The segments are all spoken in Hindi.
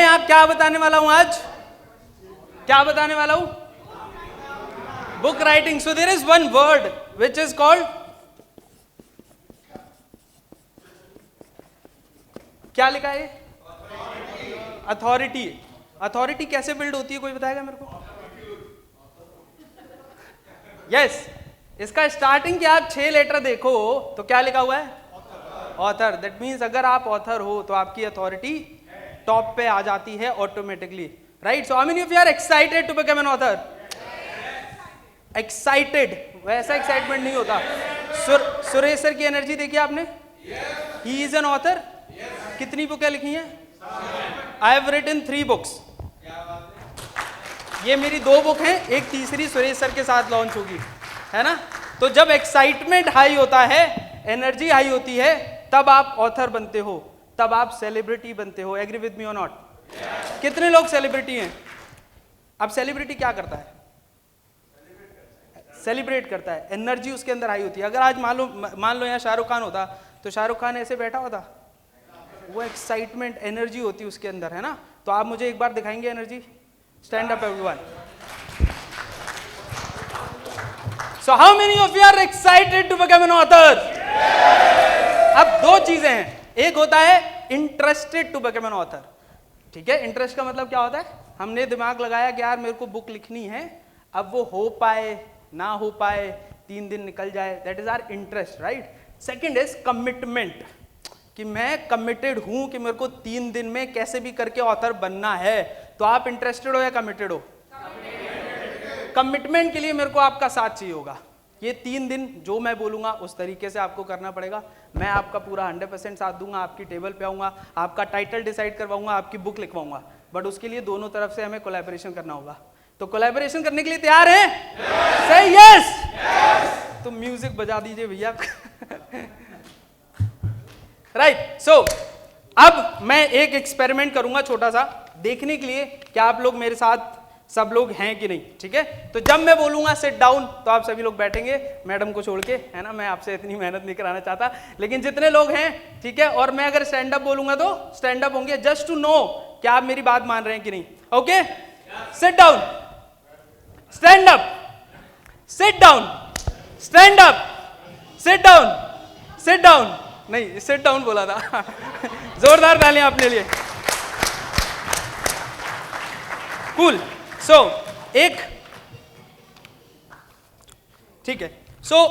आप क्या बताने वाला हूं आज? क्या बताने वाला हूं? Book writing. So there is one word which is called, क्या लिखा है? अथॉरिटी. अथॉरिटी कैसे बिल्ड होती है, कोई बताएगा मेरे को? यस. इसका स्टार्टिंग क्या आप 6 लेटर देखो तो क्या लिखा हुआ है? ऑथर. दैट मीन्स अगर आप ऑथर हो तो आपकी अथॉरिटी टॉप पे आ जाती है automatically, right? So how many of you are excited to become an author? Excited. वैसा एक्साइटमेंट नहीं होता. सुरेश सर की एनर्जी देखिए आपने. He is an author. कितनी बुकें लिखी हैं? I have written 3 books. ये मेरी 2 बुक हैं, एक तीसरी सुरेश सर के साथ लॉन्च होगी, है ना? तो जब एक्साइटमेंट हाई होता है, एनर्जी हाई होती है, तब आप ऑथर बनते हो, तब आप सेलिब्रिटी बनते हो. एग्री विद मी और नॉट? कितने लोग सेलिब्रिटी हैं? अब सेलिब्रिटी क्या करता है? सेलिब्रेट करता है. एनर्जी उसके अंदर हाई होती है. अगर आज मान लो यहाँ शाहरुख खान होता तो शाहरुख खान ऐसे बैठा होता? वो एक्साइटमेंट एनर्जी होती है उसके अंदर, है ना? तो आप मुझे एक बार दिखाएंगे energy? Stand up everyone. So how many of you are excited to become an author? अब 2 चीजें हैं. एक होता है interested to become an author. ठीक है? इंटरेस्ट का मतलब क्या होता है? हमने दिमाग लगाया कि यार मेरे को बुक लिखनी है, अब वो हो पाए ना हो पाए, 3 दिन निकल जाए, that is our interest, right? Second is commitment, कि मैं कमिटेड हूं कि मेरे को 3 दिन में कैसे भी करके ऑथर बनना है. तो आप इंटरेस्टेड हो या कमिटेड हो? कमिटमेंट के लिए मेरे को आपका साथ चाहिए होगा. ये 3 दिन जो मैं बोलूंगा उस तरीके से आपको करना पड़ेगा. मैं आपका पूरा 100% साथ दूंगा, आपकी टेबल पे आऊंगा, आपका टाइटल डिसाइड करवाऊंगा, आपकी बुक लिखवाऊंगा. बट उसके लिए दोनों तरफ से हमें कोलैबोरेशन करना होगा. तो कोलैबोरेशन करने के लिए तैयार हैं? से यस. तो म्यूजिक बजा दीजिए भैया. राइट. सो अब मैं एक एक्सपेरिमेंट करूंगा छोटा सा, देखने के लिए कि आप लोग मेरे साथ सब लोग हैं कि नहीं. ठीक है? तो जब मैं बोलूंगा सिट डाउन तो आप सभी लोग बैठेंगे, मैडम को छोड़ के, है ना? मैं आपसे इतनी मेहनत नहीं कराना चाहता, लेकिन जितने लोग हैं, ठीक है? और मैं अगर स्टैंड अप बोलूंगा तो स्टैंड अप होंगे, जस्ट टू नो कि आप मेरी बात मान रहे हैं कि नहीं. Okay? Sit down, stand up, sit down, stand up, sit down, sit down. नहीं, सिट डाउन बोला था. जोरदार तालियां अपने लिए. कूल. सो एक, ठीक है. सो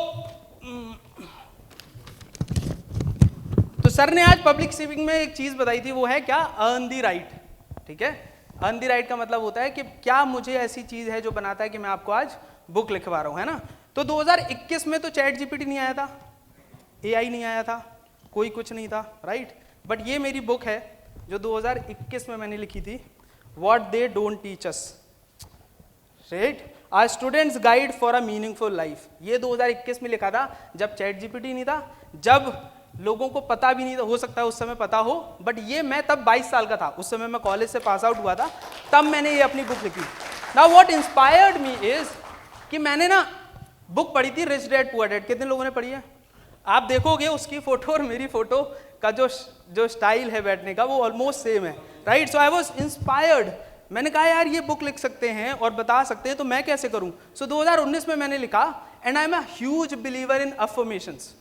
तो सर ने आज पब्लिक स्पीकिंग में एक चीज बताई थी, वो है क्या? अर्न दी राइट. ठीक है? अर्न दी राइट का मतलब होता है कि क्या मुझे ऐसी चीज है जो बनाता है कि मैं आपको आज बुक लिखवा रहा हूं, है ना? तो 2021 में तो चैट जीपीटी नहीं आया था, एआई नहीं आया था, कोई कुछ नहीं था, राइट? बट ये मेरी बुक है जो 2021 में मैंने लिखी थी, what they don't teach us, right? A students guide for a meaningful life. ये 2021 में लिखा था, जब चैट जीपीटी नहीं था, जब लोगों को पता भी नहीं था, हो सकता है उस समय पता हो, बट ये मैं तब 22 साल का था, उस समय मैं कॉलेज से पास आउट हुआ था, तब मैंने ये अपनी बुक लिखी. Now what inspired me is कि मैंने ना बुक पढ़ी थी रिच डैड पुअर डैड. कितने लोगों ने पढ़ी है? आप देखोगे उसकी फोटो और मेरी फोटो का जो स्टाइल है बैठने का वो ऑलमोस्ट सेम है, right? So I was inspired. मैंने कहा यार ये बुक लिख सकते हैं और बता सकते हैं, तो मैं कैसे करूं? सो 2019 में मैंने लिखा, and I am a huge believer in affirmations.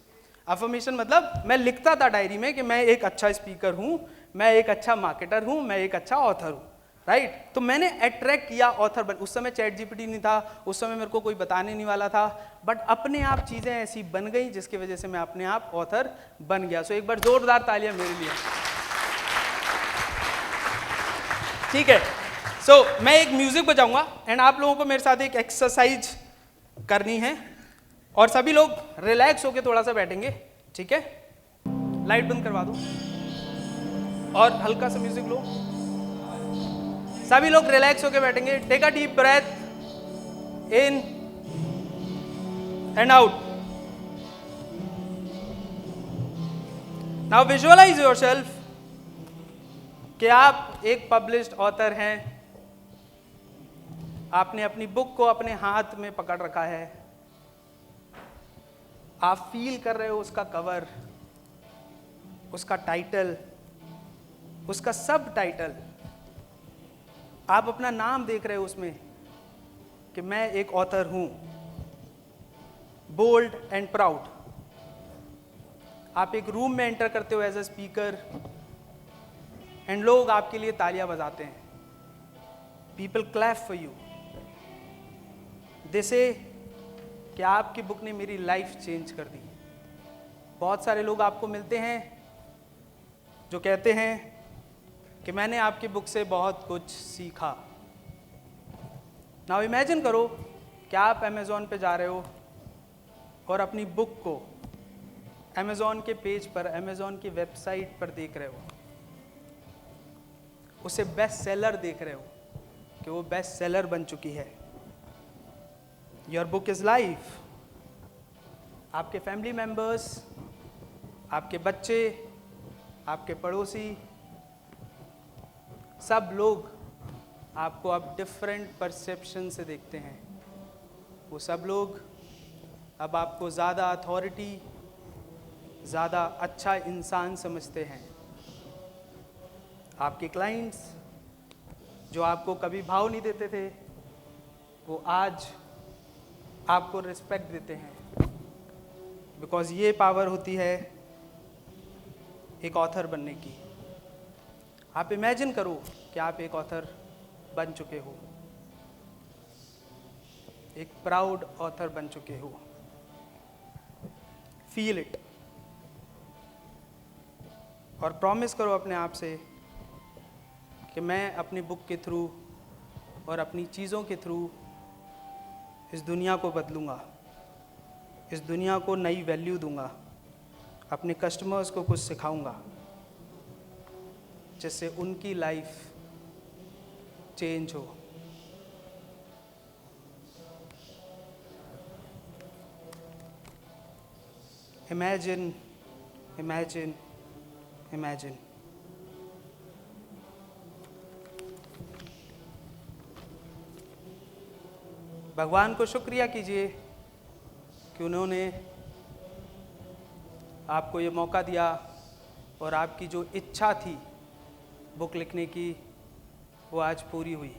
Affirmation मतलब मैं लिखता था डायरी में कि मैं एक अच्छा स्पीकर हूं, मैं एक अच्छा मार्केटर हूं, मैं एक अच्छा ऑथर हूं, राइट? तो मैंने अट्रैक्ट किया ऑथर बन. उस समय चैट जीपीटी नहीं था, उस समय मेरे को कोई बताने नहीं वाला था, बट अपने आप चीजें ऐसी बन गई जिसकी वजह से मैं अपने आप ऑथर बन गया. सो एक बार जोरदार तालियां मेरे लिए. ठीक है? सो मैं एक म्यूजिक बजाऊंगा एंड आप लोगों को मेरे साथ एक एक्सरसाइज करनी है, और सभी लोग रिलैक्स होके थोड़ा सा बैठेंगे. ठीक है? लाइट बंद करवा दो और हल्का सा म्यूजिक लो. सभी लोग रिलैक्स होके बैठेंगे. Take a deep breath in and out. Now visualize yourself कि आप एक पब्लिश्ड ऑथर हैं. आपने अपनी बुक को अपने हाथ में पकड़ रखा है, आप फील कर रहे हो उसका कवर, उसका टाइटल, उसका सब टाइटल, आप अपना नाम देख रहे हो उसमें कि मैं एक ऑथर हूं, बोल्ड एंड प्राउड। आप एक रूम में एंटर करते हो एज अ स्पीकर एंड लोग आपके लिए तालियां बजाते हैं, पीपल क्लैप फॉर यू, दे से कि आपकी बुक ने मेरी लाइफ चेंज कर दी। बहुत सारे लोग आपको मिलते हैं जो कहते हैं कि मैंने आपकी बुक से बहुत कुछ सीखा। नाउ इमेजिन करो कि आप अमेज़ॉन पे जा रहे हो और अपनी बुक को अमेज़ॉन के पेज पर, अमेज़ॉन की वेबसाइट पर देख रहे हो, उसे बेस्ट सेलर देख रहे हो कि वो बेस्ट सेलर बन चुकी है। Your book is life. आपके फैमिली मेंबर्स, आपके बच्चे, आपके पड़ोसी, सब लोग आपको अब डिफरेंट परसेप्शन से देखते हैं। वो सब लोग अब आपको ज़्यादा अथॉरिटी, ज़्यादा अच्छा इंसान समझते हैं। आपके क्लाइंट्स जो आपको कभी भाव नहीं देते थे, वो आज आपको रिस्पेक्ट देते हैं, बिकॉज ये पावर होती है एक ऑथर बनने की। आप इमेजिन करो कि आप एक ऑथर बन चुके हो, एक प्राउड ऑथर बन चुके हो। फील इट और प्रॉमिस करो अपने आप से कि मैं अपनी बुक के थ्रू और अपनी चीज़ों के थ्रू इस दुनिया को बदलूँगा, इस दुनिया को नई वैल्यू दूंगा, अपने कस्टमर्स को कुछ सिखाऊंगा जिससे उनकी लाइफ चेंज हो। Imagine, imagine, imagine. भगवान को शुक्रिया कीजिए कि उन्होंने आपको ये मौका दिया और आपकी जो इच्छा थी बुक लिखने की, वो आज पूरी हुई।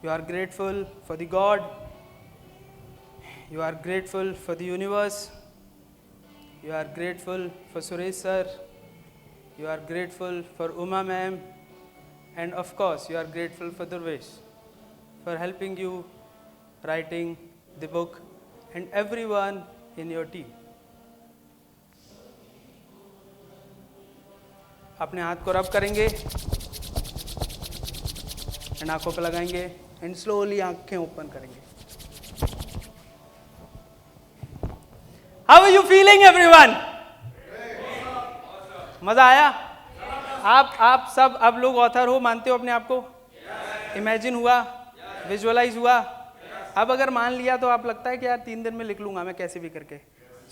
You are grateful for the God, you are grateful for the universe, you are grateful for Suresh sir, you are grateful for Uma ma'am, and of course you are grateful for Durvesh for helping you writing the book and everyone in your team. अपने हाथ को रब करेंगे एंड आंखों पे लगाएंगे एंड स्लोली आंखें ओपन करेंगे। How are you feeling everyone? मजा आया? आप सब अब लोग ऑथर हो, मानते हो अपने आप को? इमेजिन हुआ, विजुअलाइज हुआ। अब अगर मान लिया तो आप लगता है कि यार 3 दिन में लिख लूंगा मैं कैसे भी करके।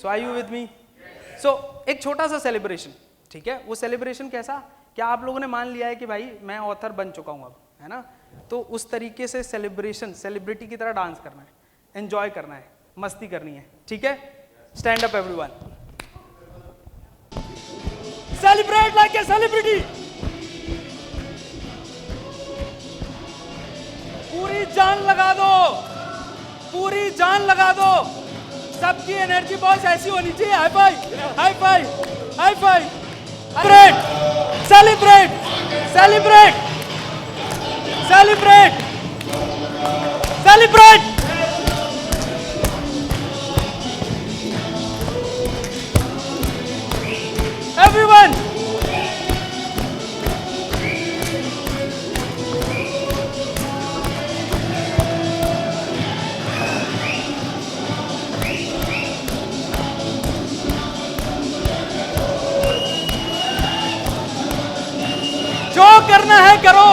सो आर यू विद मी? सो एक छोटा सा सेलिब्रेशन, ठीक है? वो सेलिब्रेशन कैसा? क्या आप लोगों ने मान लिया है कि भाई मैं ऑथर बन चुका हूं अब, है ना? तो उस तरीके से सेलिब्रेशन, सेलिब्रिटी की तरह डांस करना है, एंजॉय करना है, मस्ती करनी है, ठीक है? Stand up everyone, celebrate like a celebrity. पूरी जान लगा दो, पूरी जान लगा दो। सबकी एनर्जी बॉस ऐसी होनी चाहिए। High five, high five, high five. Celebrate, celebrate, celebrate, celebrate, celebrate. Everyone, जो करना है करो,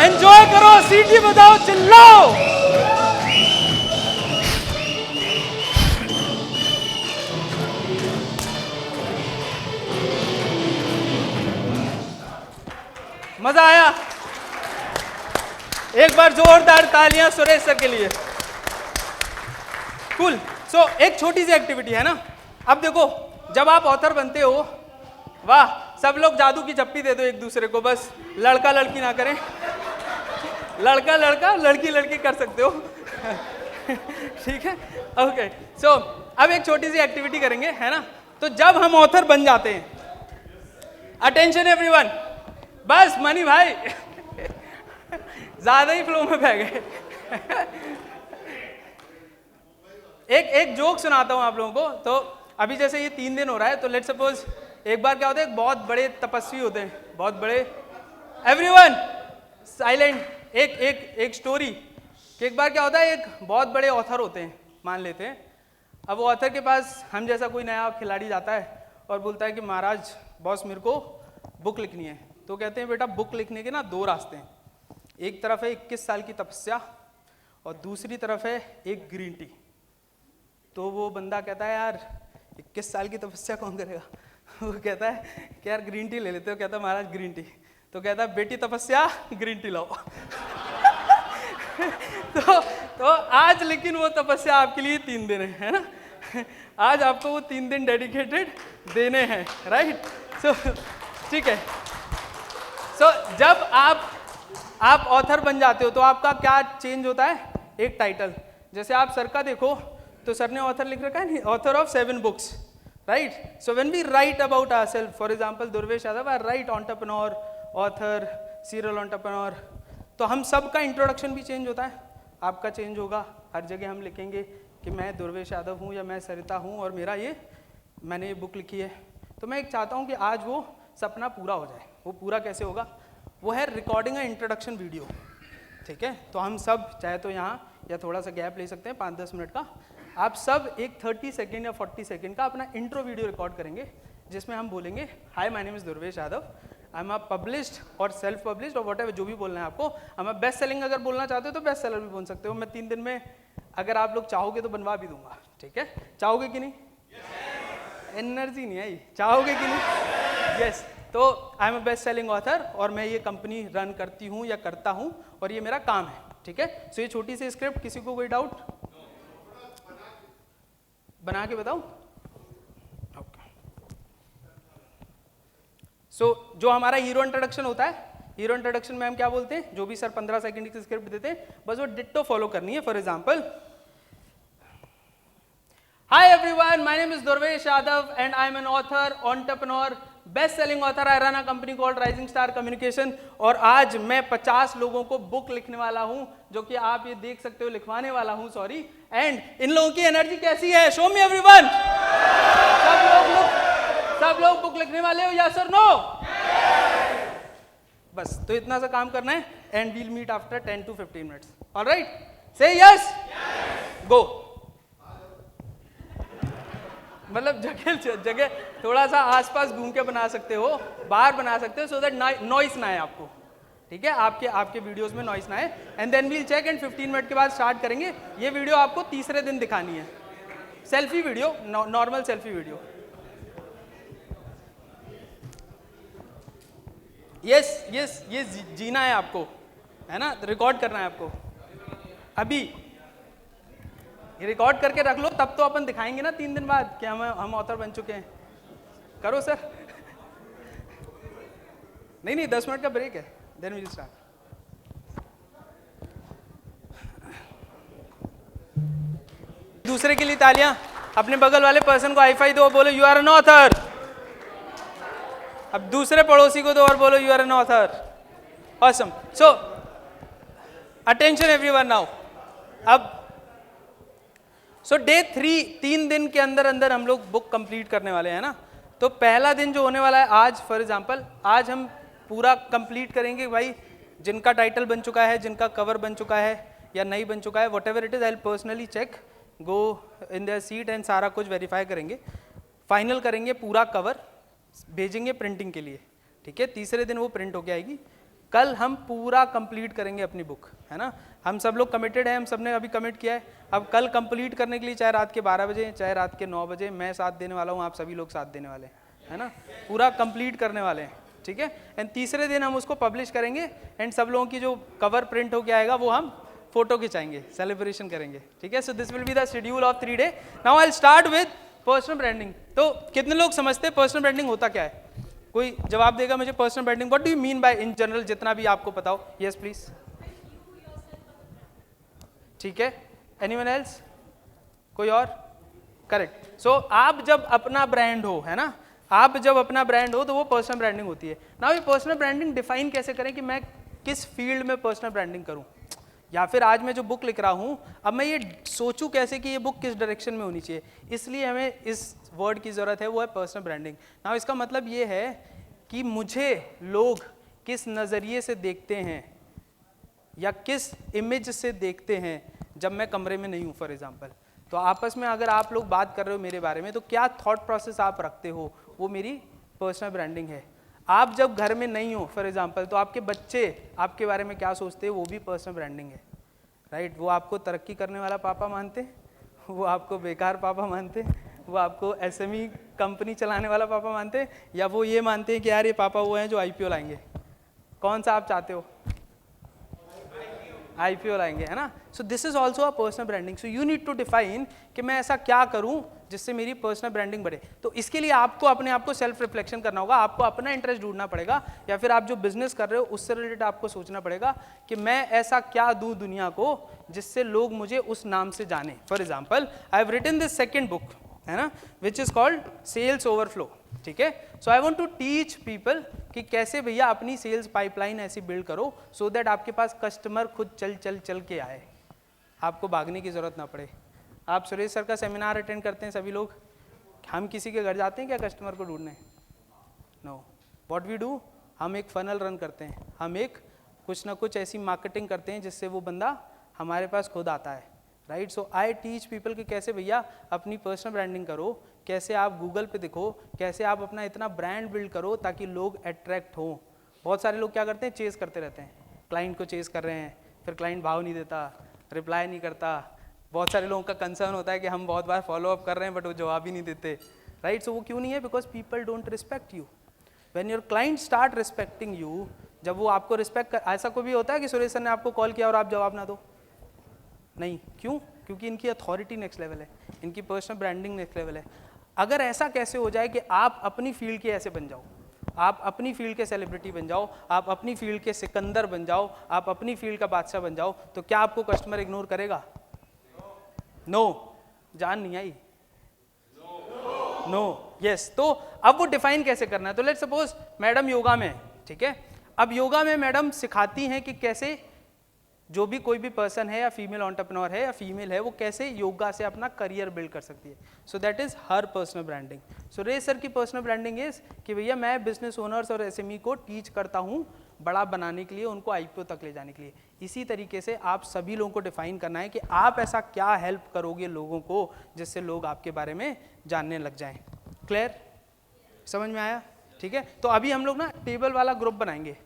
एंजॉय करो, सीटी बजाओ, चिल्लाओ। मजा आया? एक बार जोरदार तालियां सुरेश सर के लिए। कूल। सो एक छोटी सी एक्टिविटी है ना। अब देखो, जब आप ऑथर बनते हो, वाह सब लोग जादू की चप्पी दे दो एक दूसरे को, बस लड़का लड़की ना करें, लड़का लड़का लड़की लड़की कर सकते हो। ठीक है, ओके। सो अब एक छोटी सी एक्टिविटी करेंगे, है ना। तो जब हम ऑथर बन जाते हैं, अटेंशन एवरीवन, बस मनी भाई ज्यादा ही फ्लो में बह गए। एक जोक सुनाता हूं आप लोगों को। तो अभी जैसे ये 3 दिन हो रहा है, तो लेट्स सपोज एक बार क्या होता है, एक बहुत बड़े तपस्वी होते हैं, बहुत बड़े, एवरीवन साइलेंट, एक स्टोरी कि एक बार क्या होता है, एक बहुत बड़े ऑथर होते हैं, मान लेते हैं। अब वो ऑथर के पास हम जैसा कोई नया खिलाड़ी जाता है और बोलता है कि महाराज बॉस मेरे को बुक लिखनी है। तो कहते हैं बेटा बुक लिखने के ना 2 रास्ते हैं, एक तरफ है 21 साल की तपस्या और दूसरी तरफ है एक ग्रीन टी। तो वो बंदा कहता है यार 21 साल की तपस्या कौन करेगा। वो कहता है कि यार ग्रीन टी ले लेते हो। कहता है महाराज ग्रीन टी। तो कहता है बेटी तपस्या ग्रीन टी लाओ। तो आज लेकिन वो तपस्या आपके लिए 3 दिन है ना। आज आपको वो 3 दिन डेडिकेटेड देने हैं, राइट। सो ठीक है। सो जब आप ऑथर बन जाते हो तो आपका क्या चेंज होता है, एक टाइटल। जैसे आप सर का देखो तो सर ने ऑथर लिख रखा है नहीं, author of 7 books, right. So when we write about ourselves, for example Durvesh Yadav, I write entrepreneur, author, serial entrepreneur. तो हम सब का इंट्रोडक्शन भी चेंज होता है, आपका चेंज होगा। हर जगह हम लिखेंगे कि मैं दुर्वेश यादव हूँ या मैं सरिता हूँ और मैंने ये बुक लिखी है। तो मैं एक चाहता हूँ कि आज वो सपना पूरा हो जाए। वो पूरा कैसे होगा, वो है रिकॉर्डिंग अ इंट्रोडक्शन वीडियो, ठीक है। तो हम सब चाहे तो यहाँ या थोड़ा सा गैप ले सकते हैं 5-10 मिनट का, आप सब एक 30 सेकेंड या 40 सेकेंड का अपना इंट्रो वीडियो रिकॉर्ड करेंगे, जिसमें हम बोलेंगे hi my name is Durvesh Yadav, I am a published और सेल्फ पब्लिश्ड और व्हाटएवर जो भी बोलना है आपको। हम बेस्ट सेलिंग अगर बोलना चाहते हो तो बेस्ट सेलर भी बोल सकते हो। मैं 3 दिन में अगर आप लोग चाहोगे तो बनवा भी दूंगा, ठीक है। चाहोगे कि नहीं? एनर्जी नहीं आई, चाहोगे कि नहीं? यस। तो I am a best selling author और मैं ये कंपनी रन करती हूँ या करता हूँ और ये मेरा काम है, ठीक है। सो ये छोटी सी स्क्रिप्ट, किसी को कोई डाउट? बना के बताऊं? ओके। सो जो हमारा हीरो इंट्रोडक्शन होता है, हीरो इंट्रोडक्शन में हम क्या बोलते हैं, जो भी सर 15 सेकंड की स्क्रिप्ट देते हैं, बस वो डिट्टो फॉलो करनी है। For example, hi everyone, my name is Durvesh Yadav and I am an author, entrepreneur, best selling author, I run a company called rising star communication और आज मैं 50 लोगों को बुक लिखने वाला हूं, जो कि आप ये देख सकते हो, लिखवाने वाला हूं, सॉरी। एंड इन लोगों की एनर्जी कैसी है, शो मी एवरीवन। सब लोग बुक लिखने वाले हो, यस और नो? बस तो इतना सा काम करना है and we'll meet after 10 to 15 minutes, alright. Say yes, go. मतलब जगह थोड़ा सा आसपास घूम के बना सकते हो, बाहर बना सकते हो, सो दैट नॉइस ना आए आपको, ठीक है। आपके वीडियोस में नॉइस ना आए। And then we'll check and 15 minute के बाद स्टार्ट करेंगे। ये वीडियो आपको तीसरे दिन दिखानी है, selfie video, normal selfie video. Yes, ये जीना है आपको, है ना, रिकॉर्ड करना है आपको। अभी ये रिकॉर्ड करके रख लो, तब तो अपन दिखाएंगे ना 3 दिन बाद कि हम ऑथर बन चुके हैं। करो सर। नहीं 10 मिनट का ब्रेक है, देन वील स्टार्ट। दूसरे के लिए तालियां, अपने बगल वाले पर्सन को हाई फाई दो, बोलो यू आर एन ऑथर। अब दूसरे पड़ोसी को दो और बोलो you are an author. Awesome. So attention everyone now. अब सो डे 3 दिन के अंदर हम लोग बुक कंप्लीट करने वाले हैं ना। तो पहला दिन जो होने वाला है आज, फॉर एग्जांपल आज हम पूरा कंप्लीट करेंगे भाई, जिनका टाइटल बन चुका है, जिनका कवर बन चुका है या नहीं बन चुका है, whatever it is, I will personally check, go in their seat and सारा कुछ वेरीफाई करेंगे, फाइनल करेंगे, पूरा कवर भेजेंगे प्रिंटिंग के लिए, ठीक है। तीसरे दिन वो प्रिंट होके आएगी। कल हम पूरा कंप्लीट करेंगे अपनी बुक, है ना। हम सब लोग कमिटेड हैं, हम सब ने अभी कमिट किया है। अब कल कंप्लीट करने के लिए चाहे रात के 12 बजे, चाहे रात के 9 बजे, मैं साथ देने वाला हूँ, आप सभी लोग साथ देने वाले हैं, है ना। पूरा कंप्लीट करने वाले हैं, ठीक है। एंड तीसरे दिन हम उसको पब्लिश करेंगे एंड सब लोगों की जो कवर प्रिंट होके आएगा वो हम फोटो खिंचाएंगे, सेलिब्रेशन करेंगे, ठीक है। So this will be the schedule of 3 day. Now I will start with personal branding. तो कितने लोग समझते हैं पर्सनल ब्रांडिंग होता क्या है? कोई जवाब देगा मुझे personal branding what do you mean by in general, जितना भी आपको पता हो? Yes please. ठीक है, एनीवन एल्स? कोई और? करेक्ट। सो आप जब अपना ब्रांड हो, है ना, आप जब अपना ब्रांड हो तो वो पर्सनल ब्रांडिंग होती है। नाउ ये पर्सनल ब्रांडिंग डिफाइन कैसे करें कि मैं किस फील्ड में पर्सनल ब्रांडिंग करूं, या फिर आज मैं जो बुक लिख रहा हूं अब मैं ये सोचूं कैसे कि ये बुक किस डायरेक्शन में होनी चाहिए। इसलिए हमें इस वर्ड की जरूरत है, वो है पर्सनल ब्रांडिंग। नाउ इसका मतलब ये है कि मुझे लोग किस नज़रिए से देखते हैं या किस इमेज से देखते हैं जब मैं कमरे में नहीं हूँ फॉर एग्जाम्पल। तो आपस में अगर आप लोग बात कर रहे हो मेरे बारे में तो क्या थॉट प्रोसेस आप रखते हो, वो मेरी पर्सनल ब्रांडिंग है। आप जब घर में नहीं हो फॉर एग्जाम्पल तो आपके बच्चे आपके बारे में क्या सोचते हैं, वो भी पर्सनल ब्रांडिंग है, राइट। वो आपको तरक्की करने वाला पापा मानते हैं, वो आपको बेकार पापा मानते हैं, वो आपको एसएमई कंपनी चलाने वाला पापा मानते हैं, या वो ये मानते हैं कि यार ये पापा वो हैं जो आईपीओ लाएंगे। कौन सा आप चाहते हो? आईपीओ लाएंगे, है ना। So this is also a personal branding. So you need to define कि मैं ऐसा क्या करूं जिससे मेरी पर्सनल ब्रांडिंग बढ़े। तो इसके लिए आपको अपने आप को सेल्फ रिफ्लेक्शन करना होगा, आपको अपना इंटरेस्ट ढूंढना पड़ेगा, या फिर आप जो बिजनेस कर रहे हो उससे रिलेटेड आपको सोचना पड़ेगा कि मैं ऐसा क्या दूं दुनिया को जिससे लोग मुझे उस नाम से जाने। For example I have written this second book, है ना, which is called sales overflow. ठीक है, so I want to teach people कि कैसे भैया अपनी सेल्स पाइपलाइन ऐसी बिल्ड करो सो दैट आपके पास कस्टमर खुद चल चल चल के आए, आपको भागने की जरूरत ना पड़े। आप सुरेश सर का सेमिनार अटेंड करते हैं सभी लोग, हम किसी के घर जाते हैं क्या कस्टमर को ढूंढने? नो। व्हाट वी डू, हम एक फनल रन करते हैं, हम एक कुछ ना कुछ ऐसी मार्केटिंग करते हैं जिससे वो बंदा हमारे पास खुद आता है, right. So I teach people कि कैसे भैया अपनी पर्सनल ब्रांडिंग करो, कैसे आप गूगल पे दिखो, कैसे आप अपना इतना ब्रांड बिल्ड करो ताकि लोग अट्रैक्ट हों। बहुत सारे लोग क्या करते हैं, चेस करते रहते हैं, क्लाइंट को चेस कर रहे हैं, फिर क्लाइंट भाव नहीं देता, रिप्लाई नहीं करता। बहुत सारे लोगों का कंसर्न होता है कि हम बहुत बार फॉलो अप कर रहे हैं बट वो जवाब ही नहीं देते, राइट। सो वो क्यों नहीं है? Because people don't respect you. When your client start respecting you, जब वो आपको रिस्पेक्ट कर, ऐसा कोई भी होता है कि सुरेश सर ने आपको कॉल किया और आप जवाब ना दो? नहीं। क्यों? क्योंकि इनकी अथॉरिटी नेक्स्ट लेवल है, इनकी पर्सनल ब्रांडिंग नेक्स्ट लेवल है। अगर ऐसा कैसे हो जाए कि आप अपनी फील्ड के ऐसे बन जाओ, आप अपनी फील्ड के सेलिब्रिटी बन जाओ, आप अपनी फील्ड के सिकंदर बन जाओ, आप अपनी फील्ड का बादशाह बन जाओ, तो क्या आपको कस्टमर इग्नोर करेगा? नो। जान नहीं आई? नो। यस। तो अब वो डिफाइन कैसे करना है? तो लेट्स सपोज मैडम योगा में, ठीक है, अब योगा में मैडम सिखाती हैं कि कैसे जो भी कोई भी पर्सन है या फीमेल एंटरप्रेन्योर है या फीमेल है वो कैसे योगा से अपना करियर बिल्ड कर सकती है। So that is her personal branding. Suresh sir की पर्सनल ब्रांडिंग इज कि भैया मैं बिजनेस ओनर्स और एसएमई को टीच करता हूँ बड़ा बनाने के लिए, उनको आईपीओ तक ले जाने के लिए। इसी तरीके से आप सभी लोगों को डिफाइन करना है कि आप ऐसा क्या हेल्प करोगे लोगों को जिससे लोग आपके बारे में जानने लग जाएं। क्लियर? समझ में आया? ठीक है, तो अभी हम लोग ना टेबल वाला ग्रुप बनाएंगे,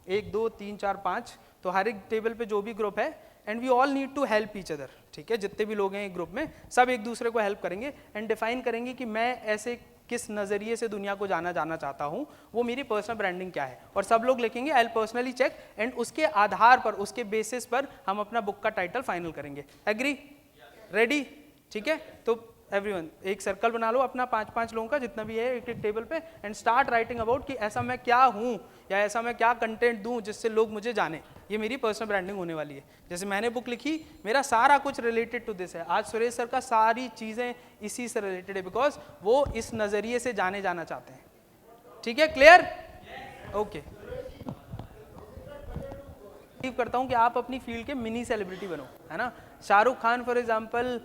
1 2 3 4 5, तो हर एक टेबल पे जो भी ग्रुप है, and we all need to help each other. ठीक है, जितने भी लोग हैं एक ग्रुप में सब एक दूसरे को हेल्प करेंगे एंड डिफाइन करेंगे कि मैं ऐसे किस नज़रिए से दुनिया को जाना चाहता हूँ, वो मेरी पर्सनल ब्रांडिंग क्या है, और सब लोग लिखेंगे I will personally check, and उसके आधार पर, उसके बेसिस पर हम अपना बुक का टाइटल फाइनल करेंगे। एग्री? रेडी? ठीक है, तो एवरीवन एक सर्कल बना लो अपना 5-5 लोगों का जितना भी है एक एक टेबल पे, एंड स्टार्ट राइटिंग अबाउट कि ऐसा मैं क्या हूँ या ऐसा मैं क्या कंटेंट दूँ जिससे लोग मुझे जाने। ये मेरी पर्सनल ब्रांडिंग होने वाली है। जैसे मैंने बुक लिखी, मेरा सारा कुछ रिलेटेड टू दिस है। आज सुरेश सर का सारी चीज़ें इसी से रिलेटेड है, बिकॉज वो इस नज़रिए से जाना चाहते हैं। ठीक है, क्लियर? ओके। करता हूँ कि आप अपनी फील्ड के मिनी सेलिब्रिटी बनो, है ना। शाहरुख खान फॉर एग्जांपल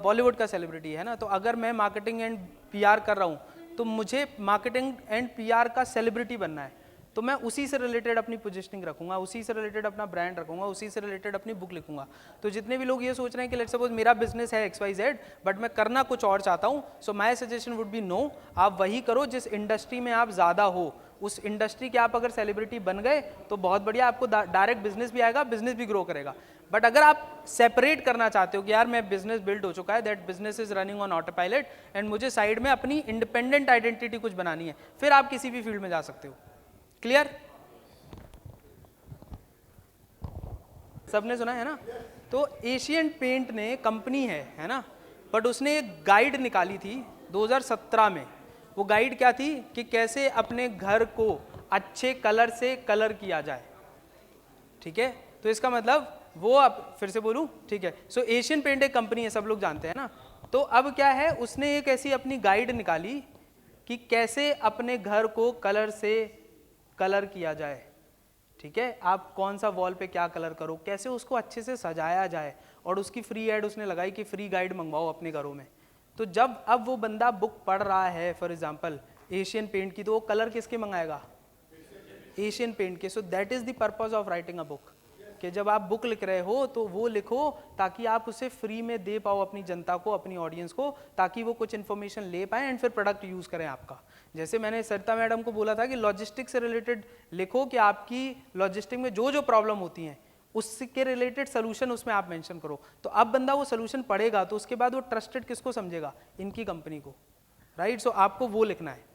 बॉलीवुड का सेलिब्रिटी है ना, तो अगर मैं मार्केटिंग एंड पीआर कर रहा हूँ तो मुझे मार्केटिंग एंड पीआर का सेलिब्रिटी बनना है, तो मैं उसी से रिलेटेड अपनी पोजीशनिंग रखूंगा, उसी से रिलेटेड अपना ब्रांड रखूंगा, उसी से रिलेटेड अपनी बुक लिखूंगा। तो जितने भी लोग ये सोच रहे हैं कि लेट्स सपोज मेरा बिजनेस है XYZ बट मैं करना कुछ और चाहता हूँ, so my suggestion would be no, आप वही करो जिस इंडस्ट्री में आप ज़्यादा हो, उस इंडस्ट्री के आप अगर सेलिब्रिटी बन गए तो बहुत बढ़िया, आपको डायरेक्ट बिजनेस भी आएगा, बिजनेस भी ग्रो करेगा। बट अगर आप सेपरेट करना चाहते हो कि यार मैं बिजनेस बिल्ड हो चुका है, that business is running on auto pilot and मुझे साइड में अपनी इंडिपेंडेंट आइडेंटिटी कुछ बनानी है, फिर आप किसी भी फील्ड में जा सकते हो। क्लियर? सबने सुना है ना। तो एशियन पेंट ने कंपनी है ना, बट उसने एक गाइड निकाली थी 2017 में, वो गाइड क्या थी कि कैसे अपने घर को अच्छे कलर से कलर किया जाए, ठीक है। तो इसका मतलब वो, अब फिर से बोलूं, ठीक है। सो एशियन पेंट एक कंपनी है, सब लोग जानते हैं ना। तो अब क्या है, उसने एक ऐसी अपनी गाइड निकाली कि कैसे अपने घर को कलर से कलर किया जाए, ठीक है। आप कौन सा वॉल पे क्या कलर करो, कैसे उसको अच्छे से सजाया जाए, और उसकी फ्री एड उसने लगाई कि फ्री गाइड मंगवाओ अपने घरों में। तो जब अब वो बंदा बुक पढ़ रहा है फॉर एग्जांपल एशियन पेंट की, तो वो कलर किसके मंगाएगा? एशियन पेंट के। So that is the purpose of writing a book, कि जब आप बुक लिख रहे हो तो वो लिखो ताकि आप उसे फ्री में दे पाओ अपनी जनता को, अपनी ऑडियंस को, ताकि वो कुछ इन्फॉर्मेशन ले पाए एंड फिर प्रोडक्ट यूज करें आपका। जैसे मैंने सरिता मैडम को बोला था कि लॉजिस्टिक से रिलेटेड लिखो, कि आपकी लॉजिस्टिक में जो जो प्रॉब्लम होती हैं उसके रिलेटेड सोल्यूशन उसमें आप मेंशन करो। तो अब बंदा वो सोल्यूशन पढ़ेगा तो उसके बाद वो ट्रस्टेड किसको समझेगा? इनकी कंपनी को, राइट। सो आपको वो लिखना है,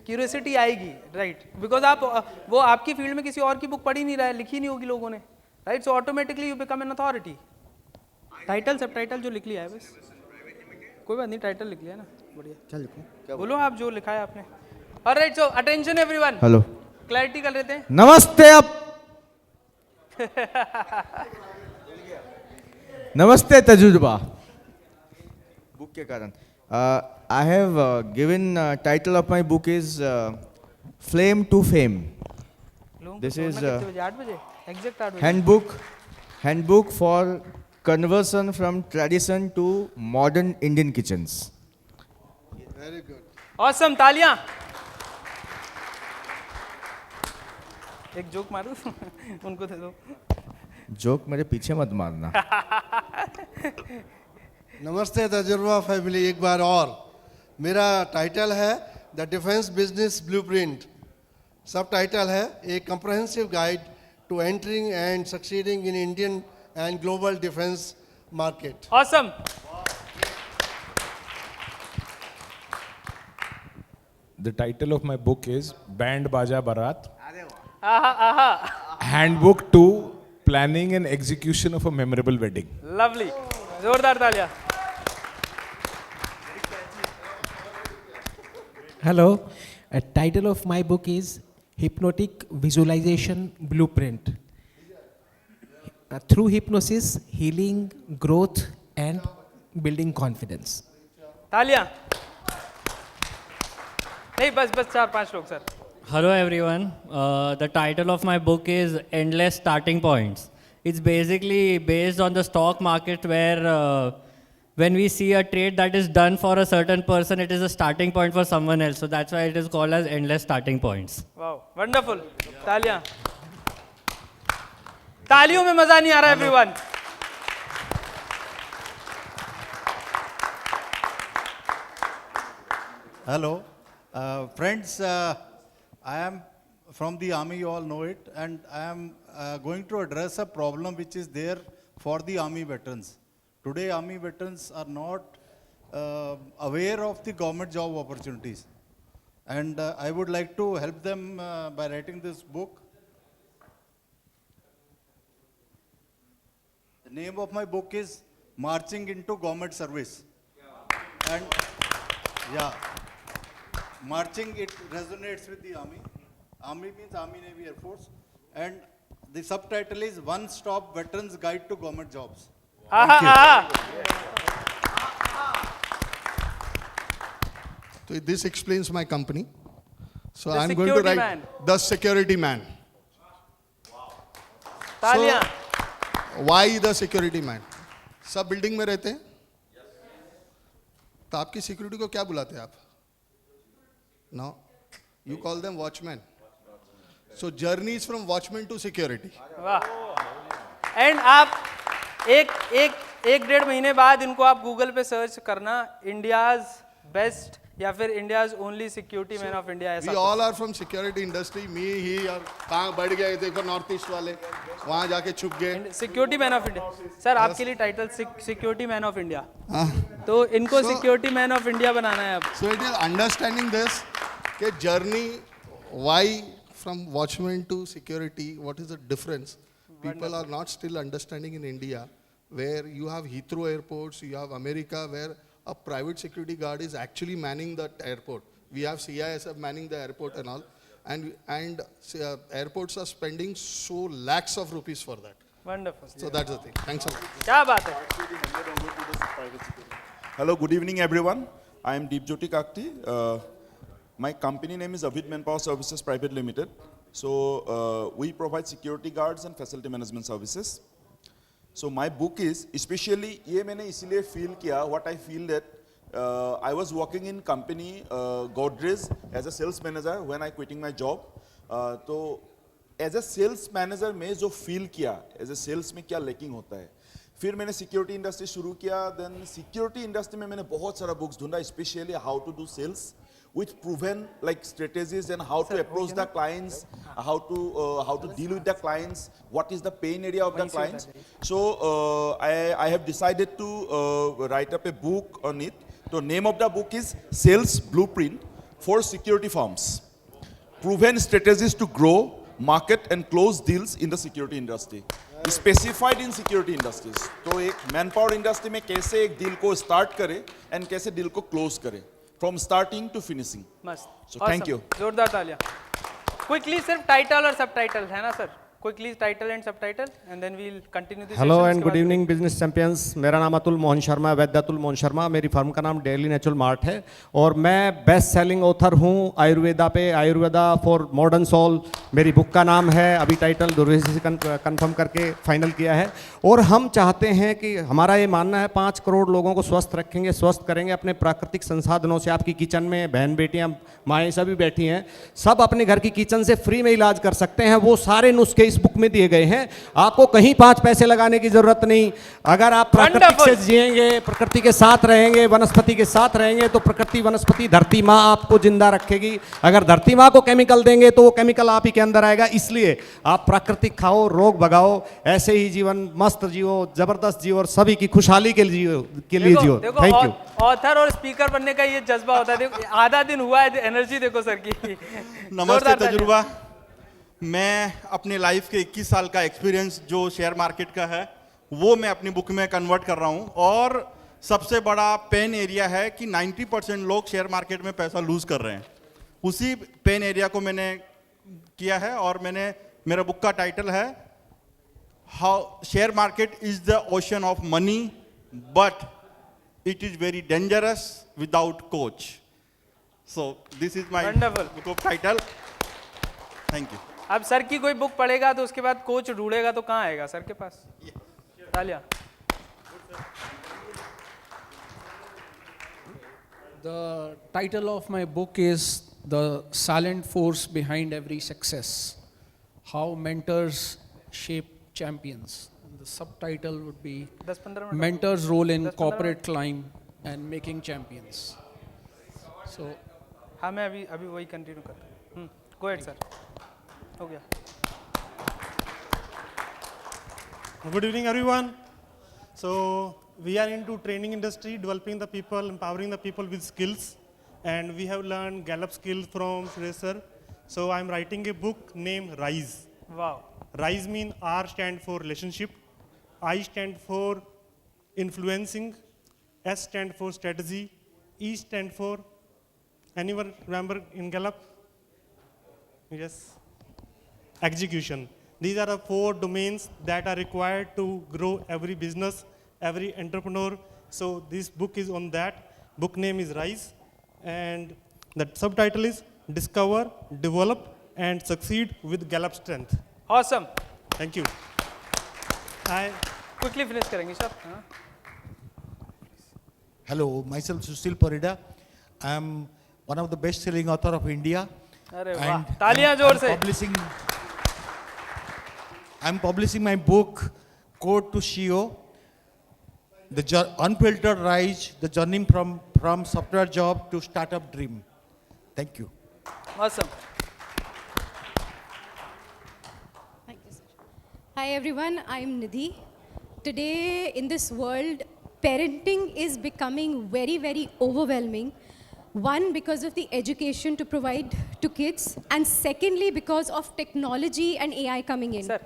क्यूरियोसिटी आएगी, राइट, बिकॉज आप वो आपकी फील्ड में किसी और की बुक पढ़ी नहीं रहा है, लिखी नहीं होगी लोगों ने, right. So automatically you become an authority. Title, सब टाइटल जो लिख लिया है बस, कोई बात नहीं, टाइटल लिख लिया ना, बढ़िया। क्या लिखूं? बोलो आप जो लिखा है आपने। ऑलराइट, सो अटेंशन एवरीवन, हेलो, क्लैरिटी कर लेते हैं। नमस्ते। अब नमस्ते तजुर्बा बुक के कारण। I have given title of my book is flame to fame. This is 8 बजे एग्जैक्ट 8 बजे handbook for conversion from tradition to modern Indian kitchens. Very good, awesome, तालियां। एक जोक मारूं? उनको दे दो जोक, मेरे पीछे मत मारना। नमस्ते तजुर्बा फैमिली। एक बार और, मेरा टाइटल है the defence business blueprint. Subtitle है a comprehensive guide to entering and succeeding in Indian and global defence market. Awesome. The title of my book is Band Baja Barat, आहा आहा, Handbook to Planning and Execution of a Memorable Wedding. Lovely, जोरदार तालियां। Hello, a title of my book is Hypnotic Visualization Blueprint. Through hypnosis, healing, growth, and building confidence. तालियां। नहीं, बस 4-5 लोग sir. Hello everyone. The title of my book is Endless Starting Points. It's basically based on the stock market where when we see a trade that is done for a certain person, it is a starting point for someone else. So that's why it is called as Endless Starting Points. Wow, wonderful, तालियां। तालियों में मजा नहीं आ रहा everyone. Hello, friends. I am from the army, you all know it, and I am going to address a problem which is there for the army veterans. Today, army veterans are not aware of the government job opportunities, and I would like to help them by writing this book. The name of my book is Marching into Government Service, and yeah. Marching, it resonates with the army. Army means Army, Navy, Air Force. And the subtitle is One Stop Veterans Guide to Government Jobs. So this explains my company. So The I'm going to Security write Man. The Security Man. तालियां। Why the Security Man? सब बिल्डिंग में रहते हैं, तो आपकी सिक्योरिटी को क्या बुलाते हैं आप? No, you call them watchmen. So journey is from watchman to security. वाह। एंड आप एक 1.5 महीने बाद इनको आप गूगल पे सर्च करना, इंडियाज बेस्ट या फिर India's only security man of India, ऐसा। We all are from security industry. Me, he और कहाँ बढ़ गए देखो नॉर्थ ईस्ट वाले, वहाँ जाके छुप गए। Security man of India sir, आपके लिए title security man of India, तो इनको सिक्योरिटी मैन ऑफ इंडिया बनाना है अब। So it is understanding this कि journey why from watchman to security, what is the difference? People are not still understanding in India where you have Heathrow airports, you have America where a private security guard is actually manning the airport. We have CISF manning the airport and all, and airports are spending so lakhs of rupees for that. Wonderful, So that's the thing. Thanks a lot. क्या बात है. Hello, good evening everyone. I am Deepjyoti Kakti. My company name is Avid Manpower Services Private Limited. So we provide security guards and facility management services. So my book is, especially ये मैंने इसलिए feel किया, what I feel that I was working in company Godrej as a sales manager when I quitting my job. तो as a sales manager में जो feel किया, as a sales में क्या lacking होता है. फिर मैंने सिक्योरिटी इंडस्ट्री शुरू किया. देन सिक्योरिटी इंडस्ट्री में मैंने बहुत सारा बुक्स ढूंढा, specially how to do sales with proven like strategies and how to approach the clients, how to deal with the clients, what is the pain area of the clients. So I have decided to write up a book on it. The name of the book is Sales Blueprint for Security Firms. Proven strategies to grow, market and close deals in the security industry. Specified in security industries. तो एक manpower industry में कैसे एक deal को start करे and कैसे deal को close करे. From starting to finishing. मस्त. So thank you. जोरदार तालियां. Quickly सिर्फ टाइटल और सबटाइटल है ना sir? Quickly title and subtitle and then we'll continue this. Hello and good evening business champions. मेरा नाम अतुल मोहन शर्मा है, वैद्यातुल मोहन शर्मा. मेरी फर्म का नाम डेली नेचुरल मार्ट है और मैं बेस्ट सेलिंग ऑथर हूँ आयुर्वेदा पे. आयुर्वेदा फॉर मॉडर्न सोल मेरी बुक का नाम है. अभी टाइटल दुर्वेशी से कंफर्म करके फाइनल किया है. और हम चाहते हैं कि हमारा ये मानना है 5 करोड़ लोगों को स्वस्थ रखेंगे, स्वस्थ करेंगे अपने प्राकृतिक संसाधनों से. आपकी किचन में बहन बेटियाँ माएँ सभी बैठी हैं, सब अपने घर की किचन से फ्री में इलाज कर सकते हैं. वो सारे नुस्खे इस बुक में दिए गए हैं. आपको कहीं 5 पैसे लगाने की जरूरत नहीं. अगर आप प्राकृतिक से जिएंगे, प्रकृति के साथ रहेंगे, वनस्पति के साथ रहेंगे तो प्रकृति वनस्पति धरती माँ आपको जिंदा रखेगी. अगर धरती माँ को केमिकल देंगे तो वो केमिकल आप ही के अंदर आएगा. इसलिए आप प्राकृतिक खाओ, रोग भगाओ, ऐसे ही जीवन मस्त जियो, जबरदस्त जियो और सभी की खुशहाली के लिए जियो. Thank you. ऑथर और स्पीकर बनने का ये जज्बा होता है. देखो आधा दिन हुआ है, एनर्जी देखो सर की. नमस्ते तजुर्बा. मैं अपने लाइफ के 21 साल का एक्सपीरियंस जो शेयर मार्केट का है वो मैं अपनी बुक में कन्वर्ट कर रहा हूँ. और सबसे बड़ा पेन एरिया है कि 90% लोग शेयर मार्केट में पैसा लूज कर रहे हैं. उसी पेन एरिया को मैंने किया है और मेरा बुक का टाइटल है how share market is the ocean of money but it is very dangerous without coach. So this is my book of title. Thank you. अब सर की कोई बुक पढ़ेगा तो उसके बाद कोच ढूंढेगा तो कहाँ आएगा सर के पास. तालियां. The title of my book is The Silent Force Behind Every Success, How Mentors Shape Champions. The subtitle would be 10-15 minute. Mentors' Role in Corporate Climb and Making Champions. So हाँ मैं अभी वही कंटिन्यू करता हूँ. Go ahead sir. हो गया. Good evening, everyone. So we are into training industry, developing the people, empowering the people with skills, and we have learned Gallup skills from Suresh sir. So I'm writing a book named Rise. Wow. Rise means R stand for relationship, I stand for influencing, S stand for strategy, E stand for, anyone remember in Gallup? Yes. Execution. These are the 4 domains that are required to grow every business, every entrepreneur. So this book is on that. Book name is Rise, and the subtitle is Discover, Develop, and Succeed with Gallup Strength. Awesome. Thank you. I quickly finish करेंगे sir. Hello, myself Sushil Parida. I am one of the best-selling author of India. अरे वाह. तालियां जोर से. I'm publishing my book, Code to CEO, the unfiltered rise, the journey from software job to startup dream. Thank you. Awesome. Thank you, sir. Hi everyone, I'm Nidhi. Today in this world, parenting is becoming very, very overwhelming. One, because of the education to provide to kids, and secondly, because of technology and AI coming in. Sir,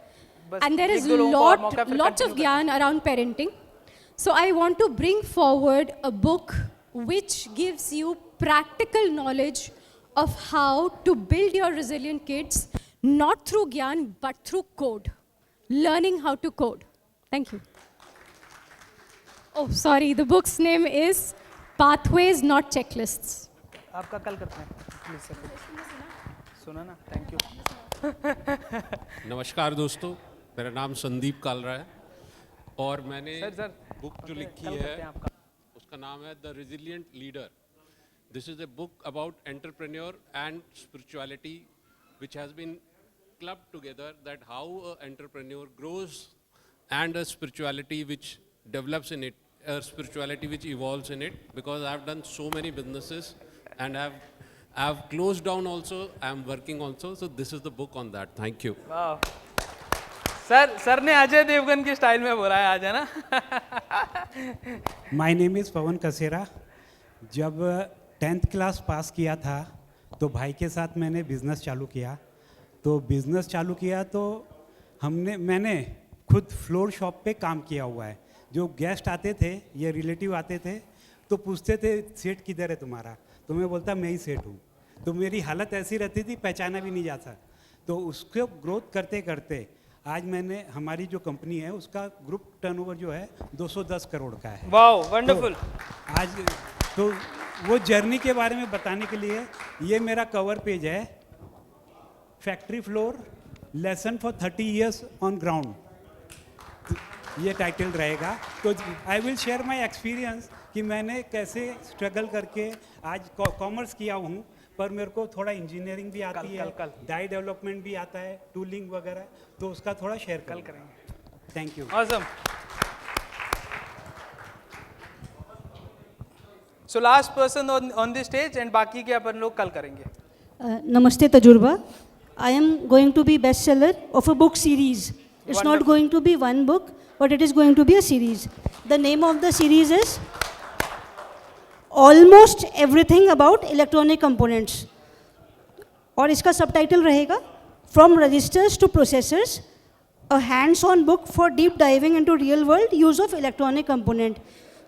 And there is lots of gyan around parenting. So I want to bring forward a book which gives you practical knowledge of how to build your resilient kids, not through Gyan, but through code. Learning how to code. Thank you. Oh, sorry, the book's name is Pathways, Not Checklists. आपका कल करते हैं प्लीज सर, सुना ना, थैंक यू। नमस्कार दोस्तों, मेरा नाम संदीप कालरा है और मैंने बुक जो लिखी है उसका नाम है the resilient leader. This is a book about entrepreneur and spirituality which has been clubbed together, that how a entrepreneur grows and a spirituality which develops in it, a spirituality which evolves in it, because I have done so many businesses and I have closed down also, I am working also, so this is the book on that. Thank you. Wow. Sir ने अजय देवगन की स्टाइल में बोला है आज, है ना? माय नेम इज़ पवन कसेरा। जब 10th क्लास पास किया था तो भाई के साथ मैंने बिज़नेस चालू किया। तो मैंने खुद फ्लोर शॉप पे काम किया हुआ है। जो गेस्ट आते थे या रिलेटिव आते थे तो पूछते थे सेठ किधर है तुम्हारा, तो मैं बोलता मैं ही सेठ हूँ। तो मेरी हालत ऐसी रहती थी, पहचाना भी नहीं जाता। तो उसको ग्रोथ करते करते आज मैंने हमारी जो कंपनी है उसका ग्रुप टर्नओवर जो है 210 करोड़ का है। Wow, wonderful. तो आज तो वो जर्नी के बारे में बताने के लिए ये मेरा कवर पेज है, factory floor lesson for 30 years on ground, ये टाइटल रहेगा। तो I will share my experience कि मैंने कैसे स्ट्रगल करके आज कॉमर्स किया हूँ, पर मेरे को थोड़ा इंजीनियरिंग भी आती है, डाई डेवलपमेंट भी आता है, टूलिंग वगैरह, तो उसका थोड़ा शेयर कल करेंगे। Thank you. Awesome. So last person on the stage and बाकी के अपन लोग कल करेंगे। नमस्ते तजुर्बा। I am going to be bestseller of a book series. It's not going to be one book, but it is going to be a series. The name of the series is Almost Everything About Electronic Components. और इसका subtitle रहेगा From Registers to Processors, a hands-on book for deep diving into real-world use of electronic component.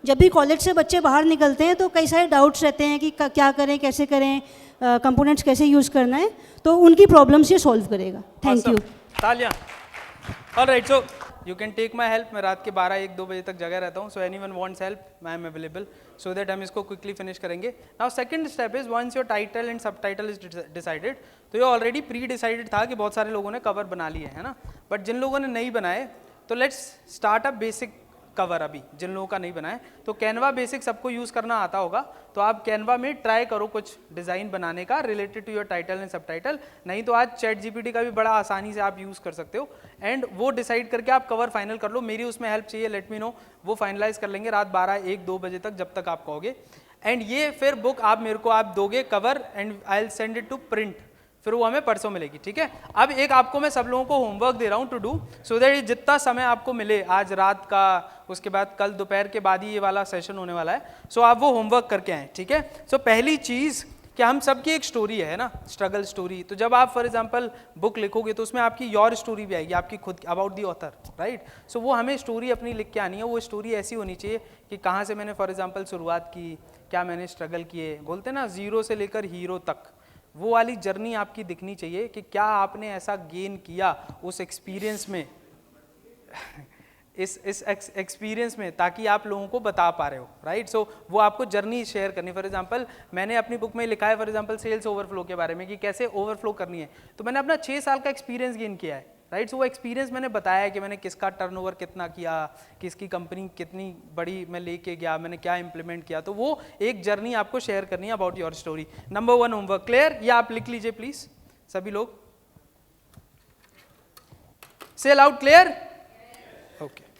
जब भी कॉलेज से बच्चे बाहर निकलते हैं तो कई सारे डाउट्स रहते हैं कि क्या करें, कैसे करें, कंपोनेंट्स कैसे यूज़ करना है, तो उनकी प्रॉब्लम्स ये सॉल्व करेगा। Thank you. तालियां। Alright, so you can take my help. मैं रात के 12-1-2 बजे तक जगह रहता हूँ, so anyone wants help I am available, so that हम इसको क्विकली फिनिश करेंगे। Now second step is once your title and subtitle is decided, तो ये ऑलरेडी प्री डिसाइडेड था कि बहुत सारे लोगों ने कवर बना लिए है ना, बट जिन लोगों ने नहीं बनाए तो let's start a basic cover. अभी जिन लोगों का नहीं बनाए तो कैनवा बेसिक सबको यूज़ करना आता होगा, तो आप कैनवा में ट्राई करो कुछ डिज़ाइन बनाने का related to your title and subtitle. नहीं तो आज चैट जीपीटी का भी बड़ा आसानी से आप यूज़ कर सकते हो, एंड वो डिसाइड करके आप कवर फाइनल कर लो। मेरी उसमें हेल्प चाहिए, लेट मी नो, वो फाइनलाइज कर लेंगे रात 12-1-2 बजे तक, जब तक आप कहोगे। एंड ये फिर बुक आप मेरे को आप दोगे cover, and I will send it to print, फिर वो हमें परसों मिलेगी, ठीक है। अब एक आपको मैं सब लोगों को होमवर्क दे रहा हूँ टू डू, सो दैट जितना समय आपको मिले आज रात का, उसके बाद कल दोपहर के बाद ही ये वाला सेशन होने वाला है, सो आप वो होमवर्क करके आएँ, ठीक है। सो पहली चीज़ कि हम सबकी एक स्टोरी है ना, स्ट्रगल स्टोरी। तो जब आप फॉर एग्जांपल बुक लिखोगे तो उसमें आपकी योर स्टोरी भी आएगी, आपकी खुद अबाउट दी ऑथर, राइट। सो वो हमें स्टोरी अपनी लिख के आनी है। वो स्टोरी ऐसी होनी चाहिए कि कहाँ से मैंने फॉर एग्जांपल शुरुआत की, क्या मैंने स्ट्रगल किए, बोलते हैं ना 0 से लेकर हीरो तक, वो वाली जर्नी आपकी दिखनी चाहिए कि क्या आपने ऐसा गेन किया उस एक्सपीरियंस में इस एक्सपीरियंस में, ताकि आप लोगों को बता पा रहे हो, राइट। सो वो आपको जर्नी शेयर करनी। फॉर एग्जांपल मैंने अपनी बुक में लिखा है फॉर एग्जांपल सेल्स ओवरफ्लो के बारे में कि कैसे ओवरफ्लो करनी है, तो मैंने अपना 6 साल का एक्सपीरियंस गेन किया है, राइट। सो वो एक्सपीरियंस मैंने बताया कि मैंने किसका टर्नओवर कितना किया, किसकी कंपनी कितनी बड़ी मैं लेके गया, मैंने क्या इंप्लीमेंट किया, तो वो एक जर्नी आपको शेयर करनी है about your story. Number 1 homework clear, या आप लिख लीजिए प्लीज सभी लोग, say aloud, clear, okay.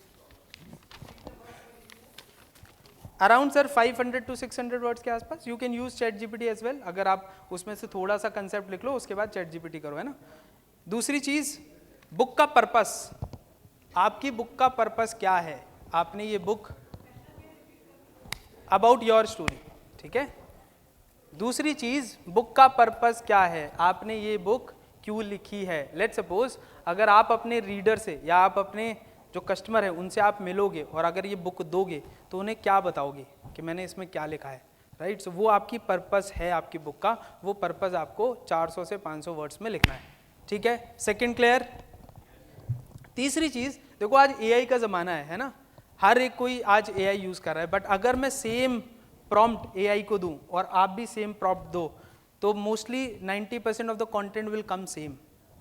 Around sir 500 to 600 words के आसपास। You can use chat GPT as well, अगर आप उसमें से थोड़ा सा कंसेप्ट लिख लो उसके बाद चैट जीपीटी करो, है ना। दूसरी चीज, बुक का पर्पस, आपकी बुक का पर्पस क्या है। आपने ये बुक अबाउट योर स्टोरी, ठीक है। दूसरी चीज, बुक का पर्पस क्या है, आपने ये बुक क्यों लिखी है। लेट्स सपोज अगर आप अपने रीडर से या आप अपने जो कस्टमर है उनसे आप मिलोगे और अगर ये बुक दोगे तो उन्हें क्या बताओगे कि मैंने इसमें क्या लिखा है, राइट। सो वो आपकी पर्पस है आपकी बुक का, वो पर्पस आपको 400 से 500 वर्ड्स में लिखना है, ठीक है। Second clear. तीसरी चीज़ देखो, आज AI का ज़माना है ना, हर एक कोई आज AI यूज़ कर रहा है, बट अगर मैं सेम प्रॉम्प्ट AI को दूं और आप भी सेम प्रॉम्प्ट दो तो mostly 90% of the content will come same,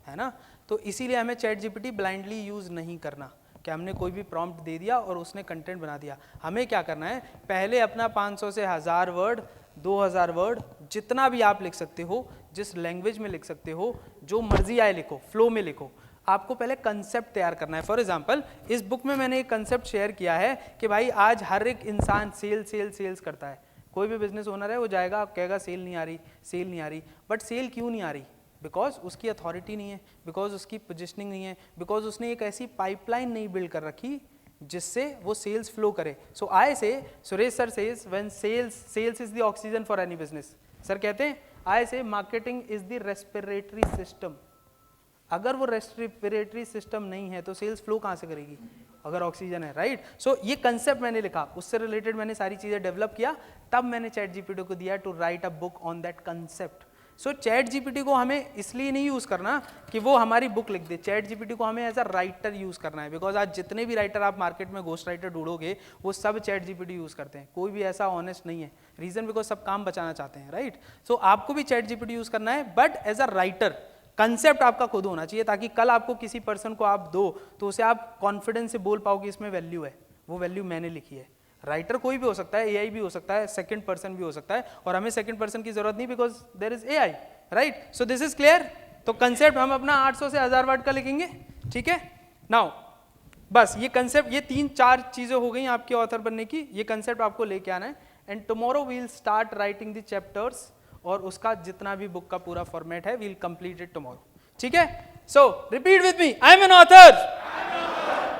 है ना। तो इसीलिए हमें ChatGPT ब्लाइंडली यूज़ नहीं करना कि हमने कोई भी प्रॉम्प्ट दे दिया और उसने कंटेंट बना दिया। हमें क्या करना है, पहले अपना 500 से 1000 वर्ड 2000 वर्ड जितना भी आप लिख सकते हो, जिस लैंग्वेज में लिख सकते हो, जो मर्जी आए लिखो, फ्लो में लिखो। आपको पहले कंसेप्ट तैयार करना है। फॉर एग्जांपल इस बुक में मैंने एक कंसेप्ट शेयर किया है कि भाई आज हर एक इंसान सेल्स करता है। कोई भी बिजनेस ओनर है वो जाएगा, कहेगा सेल नहीं आ रही, बट सेल क्यों नहीं आ रही? बिकॉज उसकी अथॉरिटी नहीं है, बिकॉज उसकी पोजिशनिंग नहीं है, बिकॉज उसने एक ऐसी पाइपलाइन नहीं बिल्ड कर रखी जिससे वो सेल्स फ्लो करे। So I say, Suresh sir says when sales is the oxygen for any business. Sir कहते हैं I say marketing is the respiratory system. अगर वो रेस्पिरेटरी सिस्टम नहीं है तो सेल्स फ्लो कहाँ से करेगी अगर ऑक्सीजन है, राइट। सो ये कंसेप्ट मैंने लिखा, उससे रिलेटेड मैंने सारी चीज़ें डेवलप किया, तब मैंने ChatGPT को दिया to write a book on that concept. So ChatGPT को हमें इसलिए नहीं यूज़ करना कि वो हमारी बुक लिख दे, ChatGPT को हमें एज अ राइटर यूज़ करना है। बिकॉज आज जितने भी राइटर आप मार्केट में घोस्ट राइटर ढूंढोगे वो सब ChatGPT यूज़ करते हैं, कोई भी ऐसा ऑनेस्ट नहीं है। रीज़न बिकॉज सब काम बचाना चाहते हैं, राइट। सो आपको भी ChatGPT यूज़ करना है, but as a writer concept आपका खुद होना चाहिए, ताकि कल आपको किसी पर्सन को आप दो तो उसे आप कॉन्फिडेंस से बोल पाओ कि इसमें वैल्यू है, वो वैल्यू मैंने लिखी है। राइटर कोई भी हो सकता है, AI भी हो सकता है, सेकंड पर्सन भी हो सकता है, और हमें सेकंड पर्सन की जरूरत नहीं because there is AI, right. So this is clear. तो कंसेप्ट हम अपना 800 से 1000 वर्ड का लिखेंगे, ठीक है। नाउ बस ये कंसेप्ट, ये 3-4 चीजें हो गई आपके ऑथर बनने की। ये कंसेप्ट आपको लेके आना है and tomorrow we will start writing the chapters, और उसका जितना भी बुक का पूरा फॉर्मेट है वील कंप्लीट इट टुमारो, ठीक है। सो repeat with me, I am an author,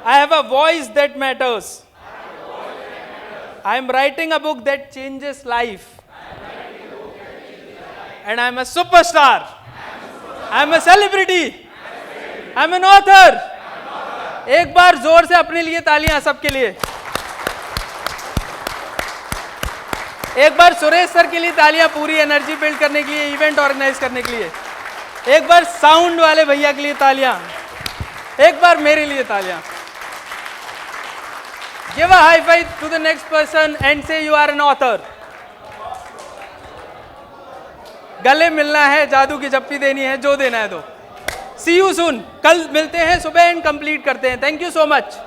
I have a voice that matters, I am writing a book that changes life, and I am a superstar, I am a celebrity, I am an author. एक बार जोर से अपने लिए तालियां सबके लिए। एक बार सुरेश सर के लिए तालियां, पूरी एनर्जी बिल्ड करने के लिए, इवेंट ऑर्गेनाइज करने के लिए। एक बार साउंड वाले भैया के लिए तालियां, एक बार मेरे लिए तालियां। Give a high five to the next person and say you are an author. गले मिलना है, जादू की जप्पी देनी है, जो देना है दो। See you soon. कल मिलते हैं सुबह एंड कंप्लीट करते हैं। Thank you so much.